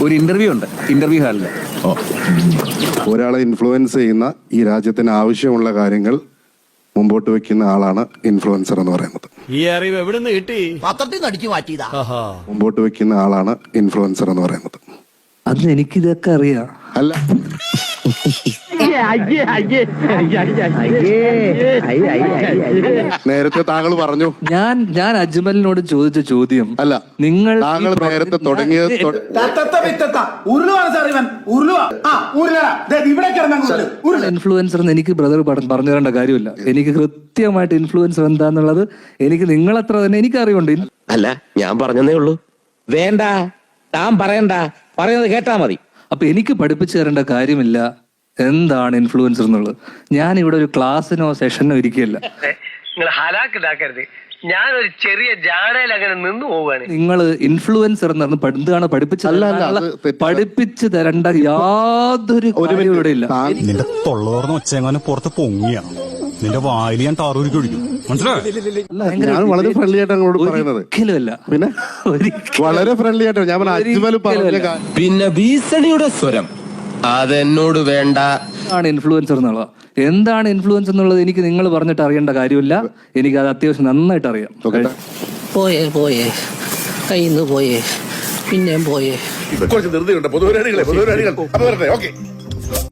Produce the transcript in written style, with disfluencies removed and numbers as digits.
ഒരു ഇന്റർവ്യൂ ഉണ്ട്, ഇന്റർവ്യൂ ഹാളിൽ. ഒരാളെ ഇൻഫ്ലുവൻസ് ചെയ്യുന്ന, ഈ രാജ്യത്തിന് ആവശ്യമുള്ള കാര്യങ്ങൾ മുമ്പോട്ട് വെക്കുന്ന ആളാണ് ഇൻഫ്ലുവൻസർ എന്ന് പറയുന്നത്. ഈ അറിവ് എവിടെ നിന്ന് കിട്ടി? പത്രത്തിൽ നിന്ന് അടിച്ചു മാറ്റിയതാ. മുമ്പോട്ട് വെക്കുന്ന ആളാണ് ഇൻഫ്ലുവൻസർ എന്ന് പറയുന്നത്. അത് എനിക്കിതൊക്കെ അറിയാം. അല്ല, നേരത്തെ താങ്കൾ പറഞ്ഞു. ഞാൻ അജ്മലിനോട് ചോദിച്ച ചോദ്യം അല്ല, നിങ്ങൾ താങ്കൾ നേരത്തെ തുടങ്ങിയത് ഇൻഫ്ലുവൻസർ എന്ന് എനിക്ക് ബ്രദർ പറഞ്ഞു തരേണ്ട കാര്യമില്ല. എനിക്ക് കൃത്യമായിട്ട് ഇൻഫ്ലുവൻസർ എന്താന്നുള്ളത് എനിക്ക് നിങ്ങളത്ര തന്നെ എനിക്ക് അറിവുണ്ട്. അല്ല, ഞാൻ പറഞ്ഞതേ ഉള്ളൂ. വേണ്ട, താൻ പറയണ്ട, പറയുന്നത് കേട്ടാ മതി. അപ്പൊ എനിക്ക് പഠിപ്പിച്ചു തരേണ്ട കാര്യമില്ല എന്താണ് ഇൻഫ്ലുവൻസർ എന്നുള്ളത്. ഞാൻ ഇവിടെ ഒരു ക്ലാസ്സിനോ സെഷനോ ഇരിക്കുകയല്ല. നിങ്ങൾ ഹലാക്കിതാക്കരുത്. ഞാനൊരു ചെറിയ ജാടയിൽ അങ്ങനെ നിന്ന് പോവുകയാണ്. നിങ്ങൾ ഇൻഫ്ലുവൻസർ എന്ന് പറഞ്ഞ് എന്താണ് പഠിപ്പിച്ചു തരേണ്ട യാതൊരു കാര്യവും ഇവിടെ ഇല്ല. നിന്റെ തൊള്ളോർന്ന് ഒച്ചെങ്ങാനും പുറത്ത് പൊങ്ങിയാണ് നിന്റെ വായിൽ ഞാൻ താറൂരിക്ക് ഒഴിക്കും. ഞാൻ വളരെ ഫ്രണ്ട്ലി ആയിട്ടാണ് അങ്ങോട്ട് പറയുന്നത്. ഒരിക്കലുമല്ല. പിന്നെ വളരെ ഫ്രണ്ട്ലി ആയിട്ടാണ് ഞാൻ അജ്മൽ പറഞ്ഞ. പിന്നെ ഭീഷണിയുടെ സ്വരം അതെന്നോട് വേണ്ട. ഇൻഫ്ലുവൻസർ എന്നുള്ളത് എന്താണ് ഇൻഫ്ലുവൻസ് എന്നുള്ളത് എനിക്ക് നിങ്ങൾ പറഞ്ഞിട്ട് അറിയേണ്ട കാര്യമില്ല. എനിക്ക് അത് അത്യാവശ്യം നന്നായിട്ട് അറിയാം. പോയേ കയ്യിൽ നിന്ന് പോയേ, പിന്നെയും പോയേ. കുറച്ച് ധൃതിയുണ്ട്. പൊതുപരിപാടികളെ